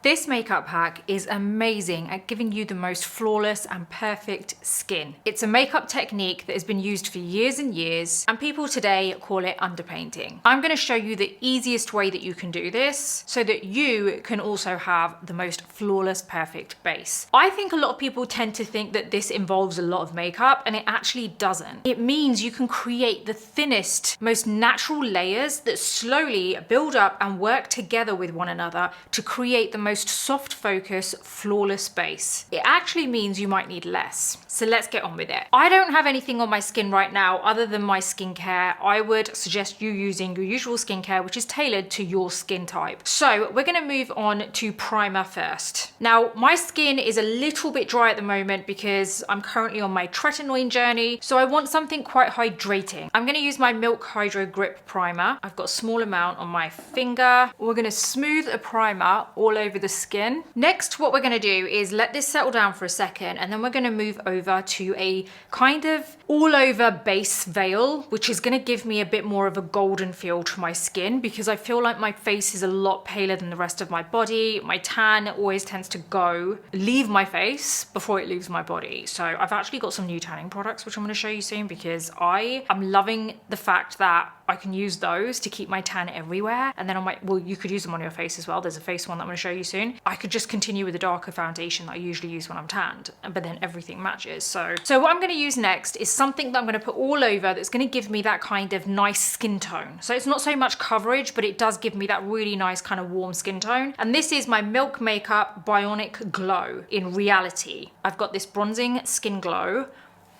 This makeup hack is amazing at giving you the most flawless and perfect skin. It's a makeup technique that has been used for years and years, and people today call it underpainting. I'm going to show you the easiest way that you can do this so that you can also have the most flawless, perfect base. I think a lot of people tend to think that this involves a lot of makeup, and it actually doesn't. It means you can create the thinnest, most natural layers that slowly build up and work together with one another to create the most soft focus, flawless base. It actually means you might need less. So let's get on with it. I don't have anything on my skin right now other than my skincare. I would suggest you using your usual skincare, which is tailored to your skin type. So we're gonna move on to primer first. Now, my skin is a little bit dry at the moment because I'm currently on my tretinoin journey, so I want something quite hydrating. I'm gonna use my Milk Hydro Grip Primer. I've got a small amount on my finger. We're gonna smooth a primer all over the skin. Next, what we're gonna do is let this settle down for a second, and then we're gonna move over to a kind of all over base veil, which is gonna give me a bit more of a golden feel to my skin because I feel like my face is a lot paler than the rest of my body. My tan always tends to leave my face before it leaves my body. So I've actually got some new tanning products, which I'm gonna show you soon because I am loving the fact that I can use those to keep my tan everywhere. And then on my, well, you could use them on your face as well. There's a face one that I'm gonna show you soon. I could just continue with the darker foundation that I usually use when I'm tanned, but then everything matches. So what I'm gonna use next is something that I'm gonna put all over that's gonna give me that kind of nice skin tone. So it's not so much coverage, but it does give me that really nice kind of warm skin tone. And this is my Milk Makeup Bionic Glow in Reality. I've got this bronzing skin glow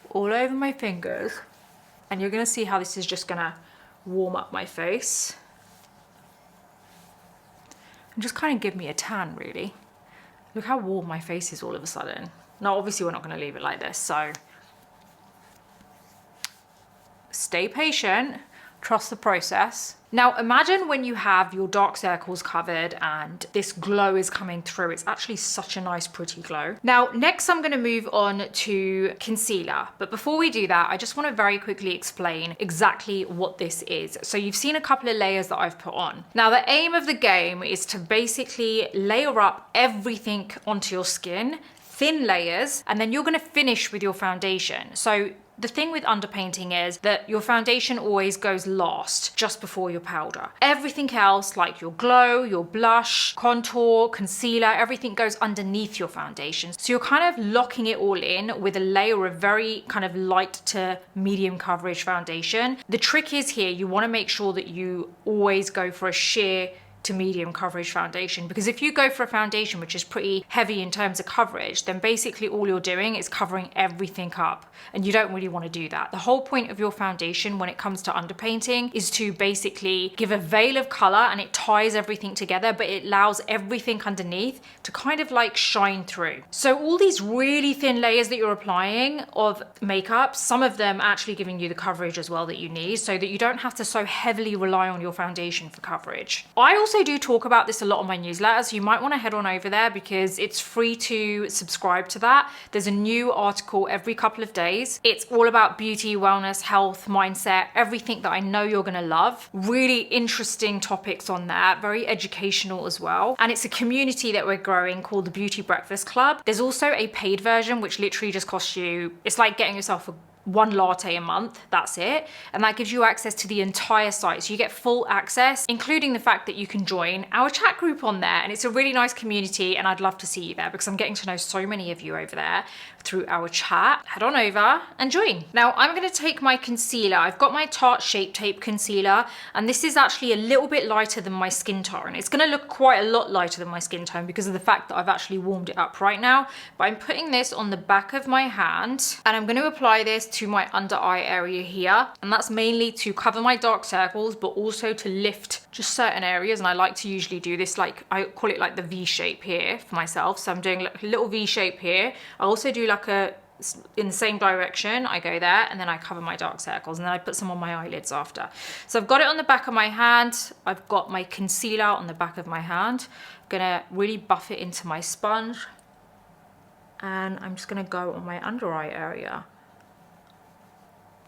all over my fingers, and you're gonna see how this is just gonna warm up my face and just kind of give me a tan, really. Look how warm my face is all of a sudden. Now, obviously we're not going to leave it like this, so stay patient, trust the process. Now imagine when you have your dark circles covered and this glow is coming through. It's actually such a nice, pretty glow. Now, next I'm gonna move on to concealer. But before we do that, I just wanna very quickly explain exactly what this is. So you've seen a couple of layers that I've put on. Now, the aim of the game is to basically layer up everything onto your skin, thin layers, and then you're gonna finish with your foundation. So the thing with underpainting is that your foundation always goes last, just before your powder. Everything else, like your glow, your blush, contour, concealer, everything goes underneath your foundation. So you're kind of locking it all in with a layer of very kind of light to medium coverage foundation. The trick is here, you wanna make sure that you always go for a sheer to medium coverage foundation, because if you go for a foundation which is pretty heavy in terms of coverage, then basically all you're doing is covering everything up, and you don't really want to do that. The whole point of your foundation when it comes to underpainting is to basically give a veil of color, and it ties everything together, but it allows everything underneath to kind of like shine through. So all these really thin layers that you're applying of makeup, some of them actually giving you the coverage as well that you need, so that you don't have to so heavily rely on your foundation for coverage. I also do talk about this a lot on my newsletter, so you might want to head on over there because it's free to subscribe to that. There's a new article every couple of days. It's all about beauty, wellness, health, mindset, everything that I know you're gonna love. Really interesting topics on there, very educational as well. And it's a community that we're growing called the Beauty Breakfast Club. There's also a paid version which literally just costs you, it's like getting yourself one latte a month, that's it. And that gives you access to the entire site. So you get full access, including the fact that you can join our chat group on there. And it's a really nice community, and I'd love to see you there because I'm getting to know so many of you over there through our chat. Head on over and join. Now I'm gonna take my concealer. I've got my Tarte Shape Tape concealer, and this is actually a little bit lighter than my skin tone. It's gonna look quite a lot lighter than my skin tone because of the fact that I've actually warmed it up right now. But I'm putting this on the back of my hand, and I'm gonna apply this to my under eye area here, and that's mainly to cover my dark circles, but also to lift just certain areas. And I like to usually do this, like I call it like the V shape here for myself. So I'm doing like a little V shape here. I also do like a, in the same direction, I go there, and then I cover my dark circles, and then I put some on my eyelids after. So I've got it on the back of my hand. I've got my concealer on the back of my hand. I'm gonna really buff it into my sponge, and I'm just gonna go on my under eye area.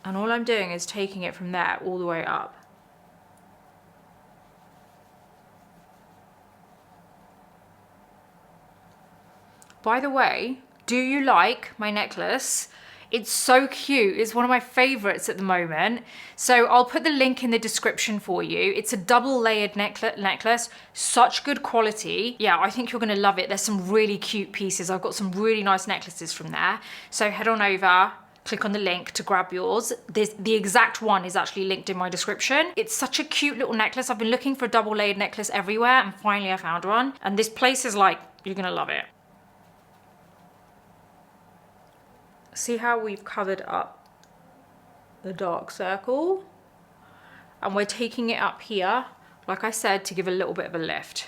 And all I'm doing is taking it from there all the way up. By the way, do you like my necklace? It's so cute. It's one of my favorites at the moment. So I'll put the link in the description for you. It's a double layered necklace, such good quality. Yeah, I think you're gonna love it. There's some really cute pieces. I've got some really nice necklaces from there. So head on over, click on the link to grab yours. The exact one is actually linked in my description. It's such a cute little necklace. I've been looking for a double layered necklace everywhere and finally I found one. And this place is like, you're gonna love it. See how we've covered up the dark circle? And we're taking it up here, like I said, to give a little bit of a lift.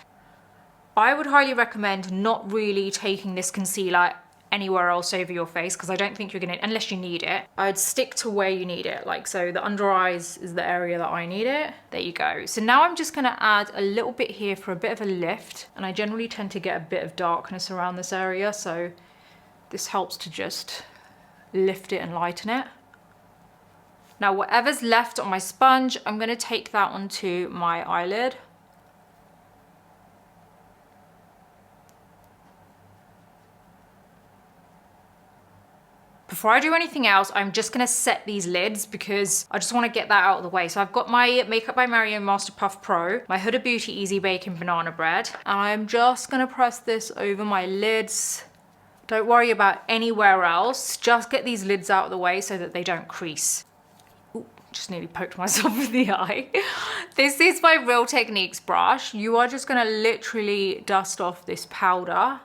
I would highly recommend not really taking this concealer anywhere else over your face because I don't think you're gonna, unless you need it. I'd stick to where you need it. Like, so the under eyes is the area that I need it. There you go. So now I'm just gonna add a little bit here for a bit of a lift. And I generally tend to get a bit of darkness around this area. So this helps to just lift it and lighten it. Now whatever's left on my sponge, I'm going to take that onto my eyelid. Before I do anything else, I'm just going to set these lids because I just want to get that out of the way. So I've got my Makeup by Mario Master Puff Pro, my Huda Beauty Easy Baking Banana Bread, and I'm just going to press this over my lids. Don't worry about anywhere else. Just get these lids out of the way so that they don't crease. Ooh, just nearly poked myself in the eye. This is my Real Techniques brush. You are just gonna literally dust off this powder.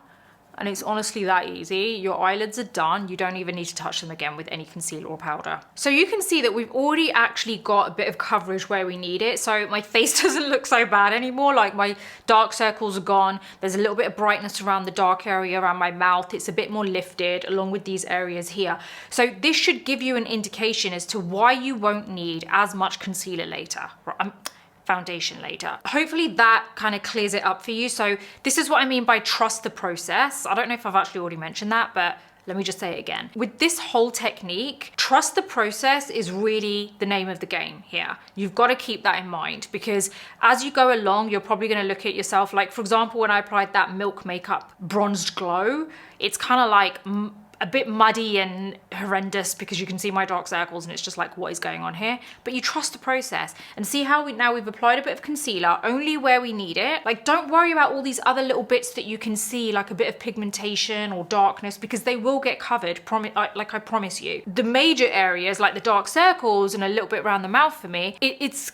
And it's honestly that easy. Your eyelids are done. You don't even need to touch them again with any concealer or powder. So you can see that we've already actually got a bit of coverage where we need it. So my face doesn't look so bad anymore. Like my dark circles are gone. There's a little bit of brightness around the dark area around my mouth. It's a bit more lifted along with these areas here. So this should give you an indication as to why you won't need as much concealer later. Foundation later. Hopefully that kind of clears it up for you. So this is what I mean by trust the process. I don't know if I've actually already mentioned that, but let me just say it again. With this whole technique, trust the process is really the name of the game here. You've got to keep that in mind because as you go along, you're probably going to look at yourself. Like for example, when I applied that Milk Makeup Bronzed Glow, it's kind of like a bit muddy and horrendous because you can see my dark circles and it's just like, what is going on here? But you trust the process and see how now we've applied a bit of concealer only where we need it. Like, don't worry about all these other little bits that you can see, like a bit of pigmentation or darkness, because they will get covered, like I promise you. The major areas like the dark circles and a little bit around the mouth for me, it's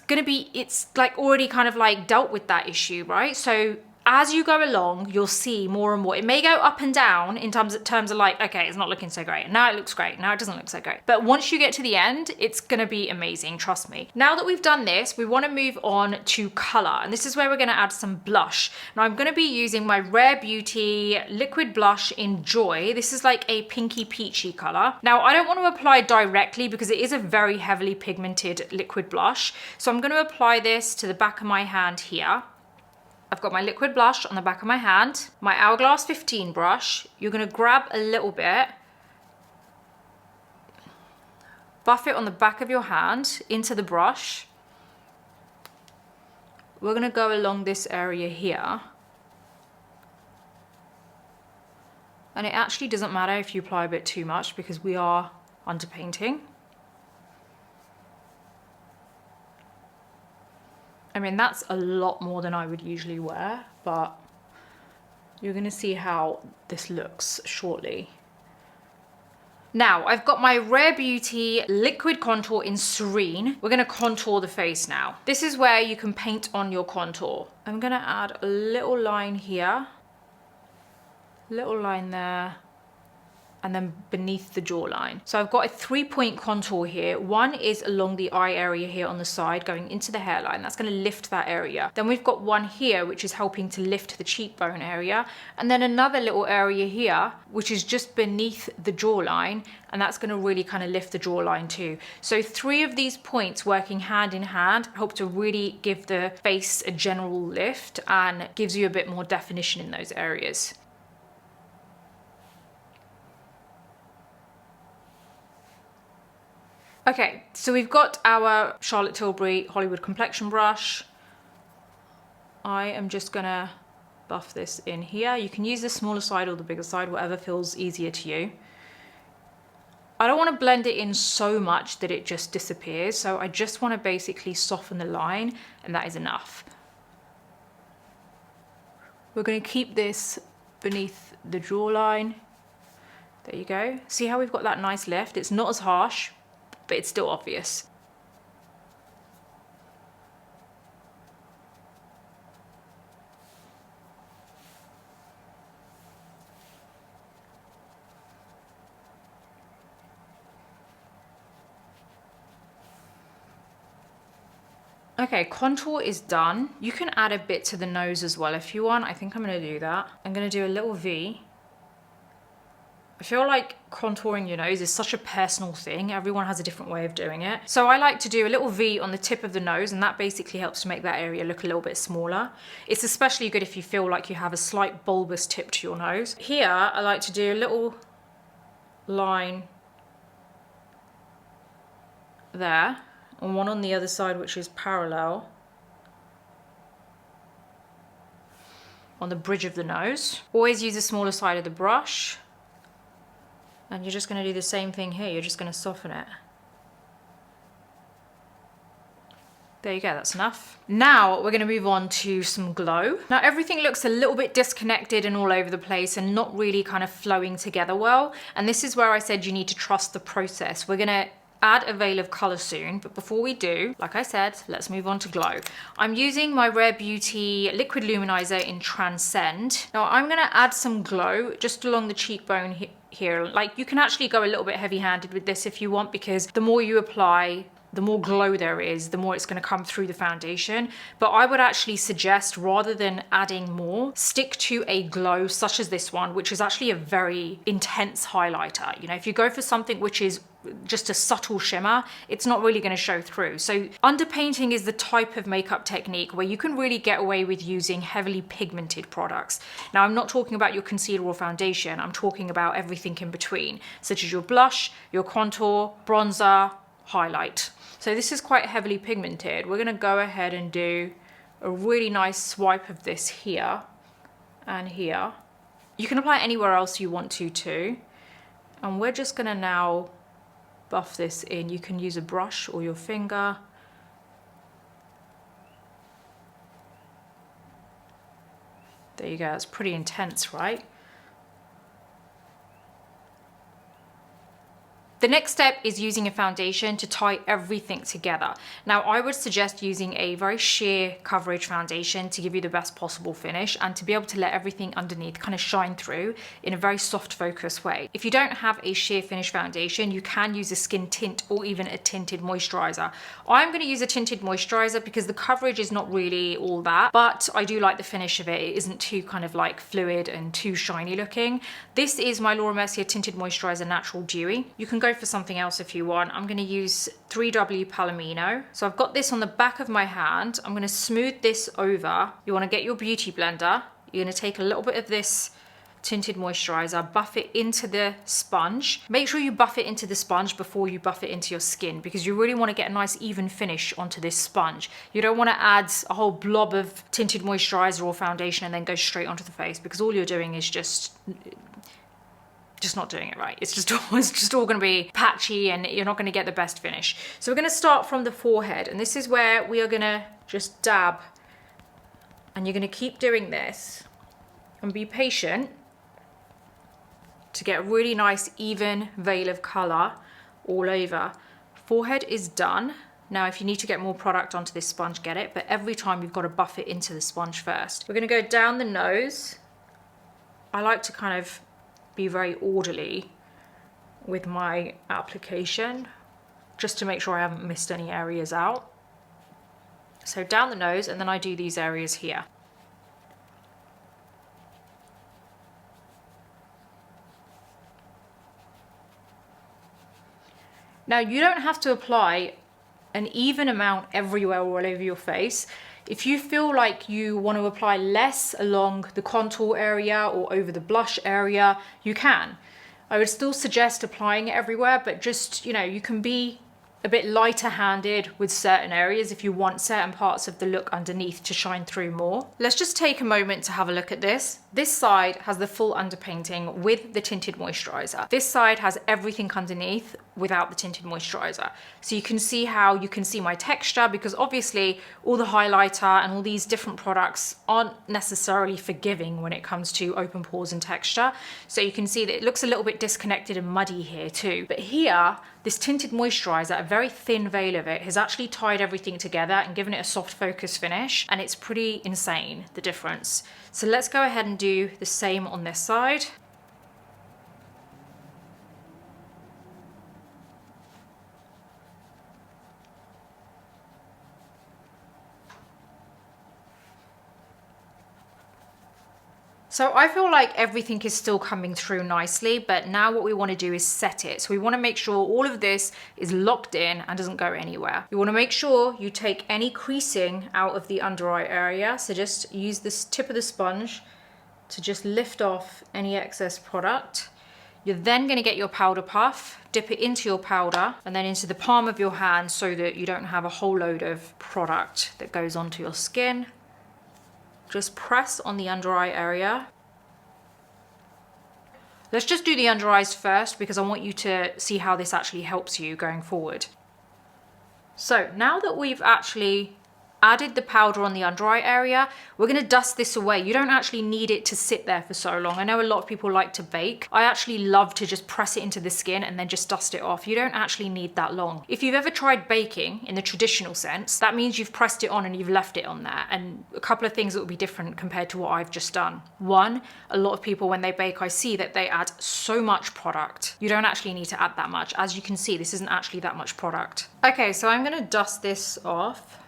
like already kind of like dealt with that issue, right? So as you go along, you'll see more and more. It may go up and down in terms of like, okay, it's not looking so great. And now it looks great. Now it doesn't look so great. But once you get to the end, it's gonna be amazing, trust me. Now that we've done this, we wanna move on to color. And this is where we're gonna add some blush. Now I'm gonna be using my Rare Beauty liquid blush in Joy. This is like a pinky peachy color. Now I don't wanna apply directly because it is a very heavily pigmented liquid blush. So I'm gonna apply this to the back of my hand here. I've got my liquid blush on the back of my hand, my Hourglass 15 brush. You're gonna grab a little bit, buff it on the back of your hand into the brush. We're gonna go along this area here. And it actually doesn't matter if you apply a bit too much because we are underpainting. I mean, that's a lot more than I would usually wear, but you're gonna see how this looks shortly. Now, I've got my Rare Beauty liquid contour in Serene. We're gonna contour the face now. This is where you can paint on your contour. I'm gonna add a little line here, little line there, and then beneath the jawline. So I've got a 3-point contour here. One is along the eye area here on the side going into the hairline. That's gonna lift that area. Then we've got one here which is helping to lift the cheekbone area. And then another little area here which is just beneath the jawline, and that's gonna really kind of lift the jawline too. So 3 of these points working hand in hand help to really give the face a general lift and gives you a bit more definition in those areas. Okay, so we've got our Charlotte Tilbury Hollywood complexion brush. I am just gonna buff this in here. You can use the smaller side or the bigger side, whatever feels easier to you. I don't want to blend it in so much that it just disappears, so I just want to basically soften the line, and that is enough. We're going to keep this beneath the jawline. There you go. See how we've got that nice lift? It's not as harsh, but it's still obvious. Okay, contour is done. You can add a bit to the nose as well if you want. I think I'm gonna do that. I'm gonna do a little V. I feel like contouring your nose is such a personal thing. Everyone has a different way of doing it. So I like to do a little V on the tip of the nose, and that basically helps to make that area look a little bit smaller. It's especially good if you feel like you have a slight bulbous tip to your nose. Here, I like to do a little line there, and one on the other side which is parallel on the bridge of the nose. Always use the smaller side of the brush, and you're just going to do the same thing here. You're just going to soften it. There you go, that's enough. Now we're going to move on to some glow. Now everything looks a little bit disconnected and all over the place and not really kind of flowing together well, and this is where I said you need to trust the process. We're going to add a veil of color soon, but before we do, like I said, let's move on to glow. I'm using my Rare Beauty liquid luminizer in Transcend. Now I'm gonna add some glow just along the cheekbone here. Like, you can actually go a little bit heavy-handed with this if you want, because the more you apply, the more glow there is, the more it's going to come through the foundation. But I would actually suggest, rather than adding more, stick to a glow such as this one, which is actually a very intense highlighter. You know, if you go for something which is just a subtle shimmer, it's not really going to show through. So underpainting is the type of makeup technique where you can really get away with using heavily pigmented products. Now, I'm not talking about your concealer or foundation. I'm talking about everything in between, such as your blush, your contour, bronzer, highlight. So this is quite heavily pigmented. We're going to go ahead and do a really nice swipe of this here and here. You can apply anywhere else you want to too. And we're just going to now buff this in. You can use a brush or your finger. There you go. It's pretty intense, right? The next step is using a foundation to tie everything together. Now, I would suggest using a very sheer coverage foundation to give you the best possible finish and to be able to let everything underneath kind of shine through in a very soft focus way. If you don't have a sheer finish foundation, you can use a skin tint or even a tinted moisturizer. I'm going to use a tinted moisturizer because the coverage is not really all that, but I do like the finish of it. It isn't too kind of like fluid and too shiny looking. This is my Laura Mercier Tinted Moisturizer Natural Dewy. You can go for something else if you want. I'm going to use 3W Palomino. So I've got this on the back of my hand. I'm going to smooth this over. You want to get your beauty blender. You're going to take a little bit of this tinted moisturizer, buff it into the sponge. Make sure you buff it into the sponge before you buff it into your skin, because you really want to get a nice even finish onto this sponge. You don't want to add a whole blob of tinted moisturizer or foundation and then go straight onto the face, because all you're doing is just not doing it right. It's just all going to be patchy and you're not going to get the best finish. So we're going to start from the forehead, and this is where we are going to just dab, and you're going to keep doing this and be patient to get a really nice even veil of color all over. Forehead is done. Now, if you need to get more product onto this sponge, get it, but every time you've got to buff it into the sponge first. We're going to go down the nose. I like to kind of be very orderly with my application, just to make sure I haven't missed any areas out. So down the nose, and then I do these areas here. Now, you don't have to apply an even amount everywhere all over your face. If you feel like you want to apply less along the contour area or over the blush area, you can. I would still suggest applying it everywhere, but just, you know, you can be a bit lighter handed with certain areas if you want certain parts of the look underneath to shine through more. Let's just take a moment to have a look at this. This side has the full underpainting with the tinted moisturizer. This side has everything underneath without the tinted moisturizer. So you can see how you can see my texture, because obviously all the highlighter and all these different products aren't necessarily forgiving when it comes to open pores and texture. So you can see that it looks a little bit disconnected and muddy here too. But here, this tinted moisturizer, a very thin veil of it, has actually tied everything together and given it a soft focus finish, and it's pretty insane, the difference. So let's go ahead and do the same on this side. So I feel like everything is still coming through nicely, but now what we want to do is set it. So we want to make sure all of this is locked in and doesn't go anywhere. You want to make sure you take any creasing out of the under eye area. So just use this tip of the sponge to just lift off any excess product. You're then going to get your powder puff, dip it into your powder and then into the palm of your hand so that you don't have a whole load of product that goes onto your skin. Just press on the under eye area. Let's just do the under eyes first because I want you to see how this actually helps you going forward. So now that we've actually added the powder on the under eye area, we're going to dust this away. You don't actually need it to sit there for so long. I know a lot of people like to bake. I actually love to just press it into the skin and then just dust it off. You don't actually need that long. If you've ever tried baking in the traditional sense, that means you've pressed it on and you've left it on there. And a couple of things that will be different compared to what I've just done. One, a lot of people when they bake, I see that they add so much product. You don't actually need to add that much. As you can see, this isn't actually that much product. Okay, so I'm going to dust this off.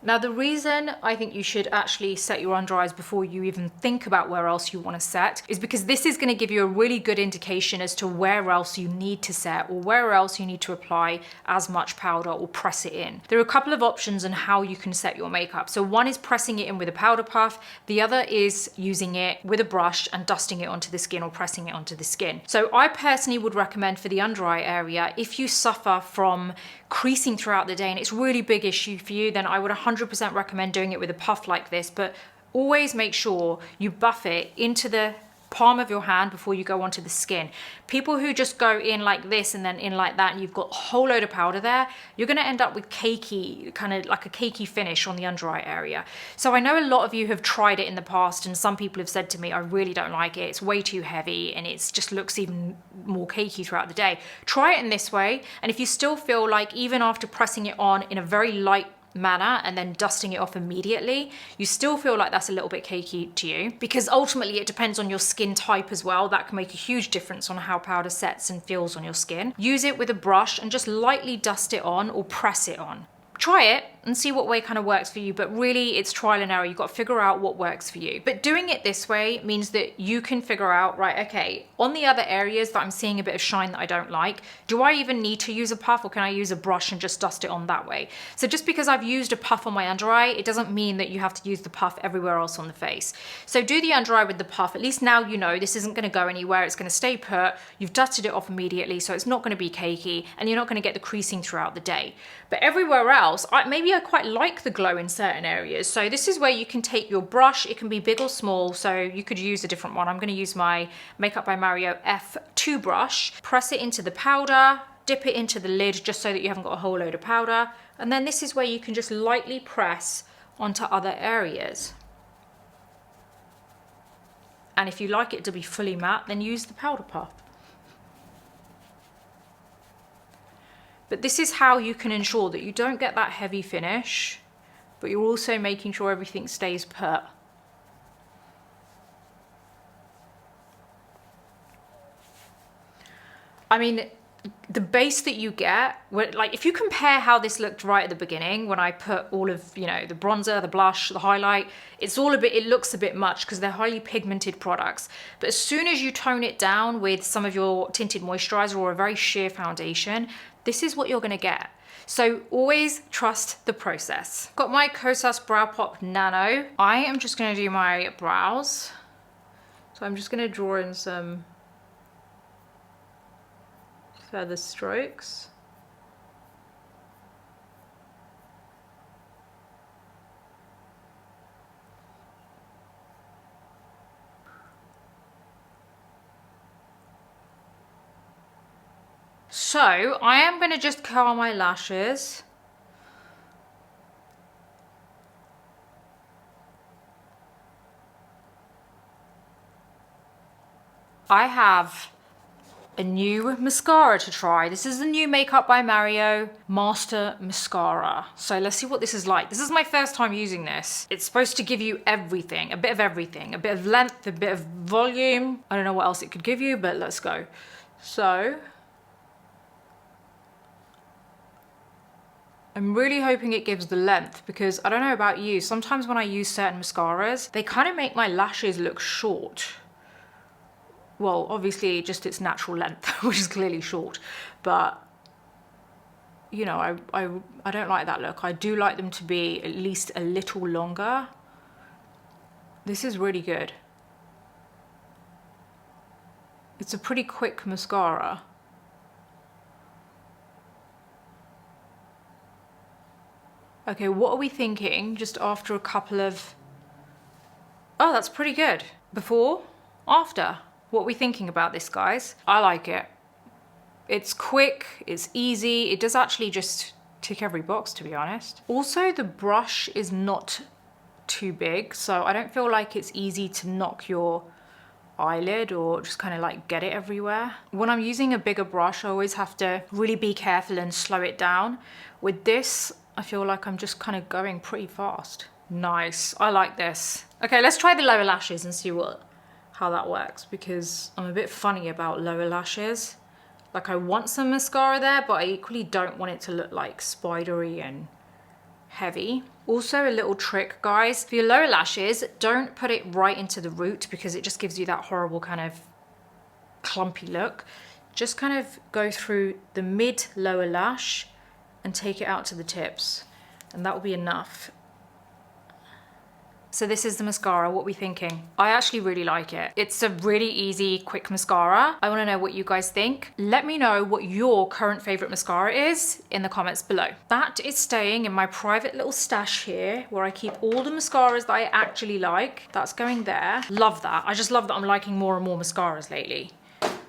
Now, the reason I think you should actually set your under eyes before you even think about where else you want to set is because this is going to give you a really good indication as to where else you need to set or where else you need to apply as much powder or press it in. There are a couple of options on how you can set your makeup. So one is pressing it in with a powder puff. The other is using it with a brush and dusting it onto the skin or pressing it onto the skin. So I personally would recommend for the under eye area, if you suffer from creasing throughout the day and it's a really big issue for you, then I would 100% recommend doing it with a puff like this, but always make sure you buff it into the palm of your hand before you go onto the skin. People who just go in like this and then in like that and you've got a whole load of powder there, you're going to end up with cakey, kind of like a cakey finish on the under eye area. So I know a lot of you have tried it in the past and some people have said to me, I really don't like it, it's way too heavy and it just looks even more cakey throughout the day. Try it in this way, and if you still feel like even after pressing it on in a very light manner and then dusting it off immediately, you still feel like that's a little bit cakey to you, because ultimately it depends on your skin type as well. That can make a huge difference on how powder sets and feels on your skin. Use it with a brush and just lightly dust it on or press it on. Try it and see what way kind of works for you, but really it's trial and error. You've got to figure out what works for you. But doing it this way means that you can figure out, right, okay, on the other areas that I'm seeing a bit of shine that I don't like, do I even need to use a puff or can I use a brush and just dust it on that way? So just because I've used a puff on my under eye, it doesn't mean that you have to use the puff everywhere else on the face. So do the under eye with the puff. At least now you know this isn't going to go anywhere. It's going to stay put. You've dusted it off immediately, so it's not going to be cakey and you're not going to get the creasing throughout the day. But everywhere else, maybe I quite like the glow in certain areas. So this is where you can take your brush. It can be big or small, so you could use a different one. I'm going to use my Makeup by Mario F2 brush. Press it into the powder, dip it into the lid just so that you haven't got a whole load of powder. And then this is where you can just lightly press onto other areas. And if you like it to be fully matte, then use the powder puff. But this is how you can ensure that you don't get that heavy finish, but you're also making sure everything stays put. I mean, the base that you get, like if you compare how this looked right at the beginning, when I put all of, you know, the bronzer, the blush, the highlight, it's all a bit, it looks a bit much because they're highly pigmented products. But as soon as you tone it down with some of your tinted moisturizer or a very sheer foundation, this is what you're going to get. So always trust the process. Got my Kosas Brow Pop Nano. I am just going to do my brows. So I'm just going to draw in some feather strokes. So I am going to just curl my lashes. I have a new mascara to try. This is the new Makeup by Mario Master Mascara. So let's see what this is like. This is my first time using this. It's supposed to give you everything, a bit of everything, a bit of length, a bit of volume. I don't know what else it could give you, but let's go. So I'm really hoping it gives the length, because I don't know about you, sometimes when I use certain mascaras, they kind of make my lashes look short. Well, obviously just its natural length, which is clearly short, but you know, I don't like that look. I do like them to be at least a little longer. This is really good. It's a pretty quick mascara. Okay, what are we thinking just after a couple of... Oh, that's pretty good. Before, after. What are we thinking about this, guys? I like it. It's quick, it's easy. It does actually just tick every box, to be honest. Also, the brush is not too big, so I don't feel like it's easy to knock your eyelid or just kind of like get it everywhere. When I'm using a bigger brush, I always have to really be careful and slow it down. With this, I feel like I'm just kind of going pretty fast. Nice, I like this. Okay, let's try the lower lashes and see how that works, because I'm a bit funny about lower lashes. Like, I want some mascara there, but I equally don't want it to look like spidery and heavy. Also, a little trick, guys, for your lower lashes, don't put it right into the root, because it just gives you that horrible kind of clumpy look. Just kind of go through the mid lower lash and take it out to the tips, and that will be enough. So this is the mascara. What are we thinking? I actually really like it. It's a really easy, quick mascara. I want to know what you guys think. Let me know what your current favorite mascara is in the comments below. That is staying in my private little stash here, where I keep all the mascaras that I actually like. That's going there. Love that. I just love that I'm liking more and more mascaras lately,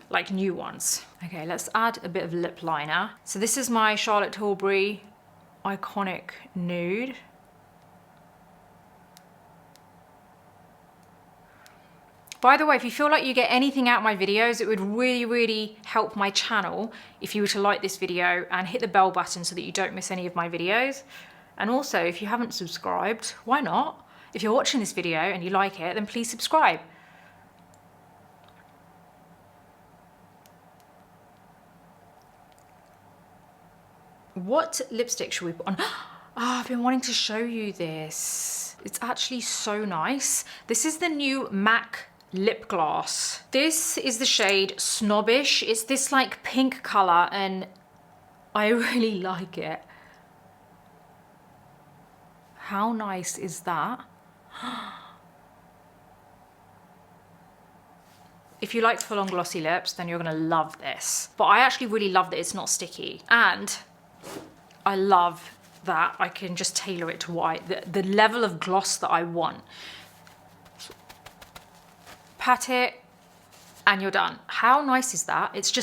like new ones. Okay, let's add a bit of lip liner. So this is my Charlotte Tilbury Iconic Nude. By the way, if you feel like you get anything out of my videos, it would really, really help my channel if you were to like this video and hit the bell button so that you don't miss any of my videos. And also, if you haven't subscribed, why not? If you're watching this video and you like it, then please subscribe. What lipstick should we put on? Oh, I've been wanting to show you this. It's actually so nice. This is the new MAC lip gloss. This is the shade Snobbish. It's this like pink color and I really like it. How nice is that? If you like full-on glossy lips, then you're gonna love this. But I actually really love that it's not sticky. And I love that I can just tailor it to the level of gloss that I want. Pat it and you're done. How nice is that? It's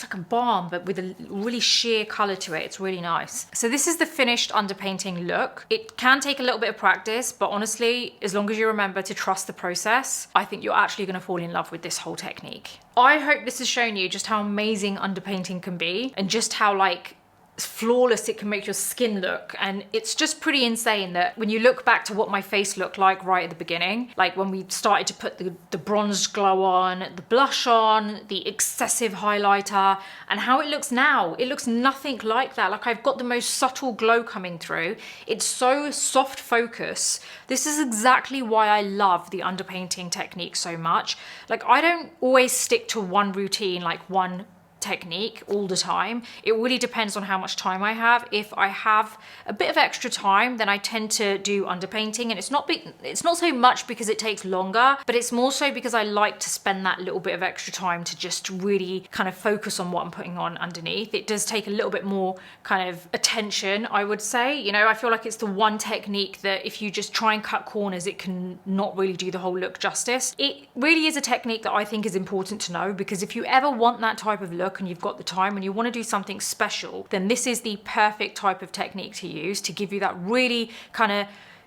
like a balm, but with a really sheer color to it. It's really nice. So this is the finished underpainting look. It can take a little bit of practice, but honestly, as long as you remember to trust the process, I think you're actually gonna fall in love with this whole technique. I hope this has shown you just how amazing underpainting can be and just how like flawless it can make your skin look. And it's just pretty insane that when you look back to what my face looked like right at the beginning, like when we started to put the bronze glow on, the blush on, the excessive highlighter, and how it looks now. It looks nothing like that. Like, I've got the most subtle glow coming through. It's so soft focus. This is exactly why I love the underpainting technique so much. Like, I don't always stick to one routine, like one technique all the time. It really depends on how much time I have. If I have a bit of extra time, then I tend to do underpainting, and it's not so much because it takes longer, but it's more so because I like to spend that little bit of extra time to just really kind of focus on what I'm putting on underneath. It does take a little bit more kind of attention, I would say. You know, I feel like it's the one technique that if you just try and cut corners, it can not really do the whole look justice. It really is a technique that I think is important to know, because if you ever want that type of look and you've got the time and you want to do something special, then this is the perfect type of technique to use to give you that really kind of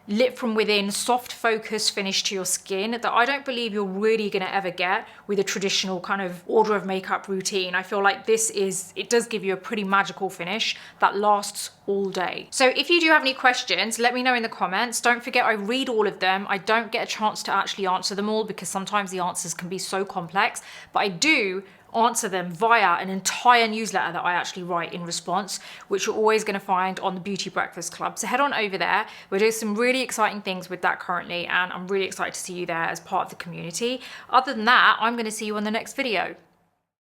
lit from within, soft focus finish to your skin that I don't believe you're really gonna ever get with a traditional kind of order of makeup routine. I feel like it does give you a pretty magical finish that lasts all day. So if you do have any questions, let me know in the comments. Don't forget, I read all of them. I don't get a chance to actually answer them all because sometimes the answers can be so complex, but I do answer them via an entire newsletter that I actually write in response, which you're always going to find on the Beauty Breakfast Club. So head on over there. We're doing some really exciting things with that currently, and I'm really excited to see you there as part of the community. Other than that, I'm going to see you on the next video.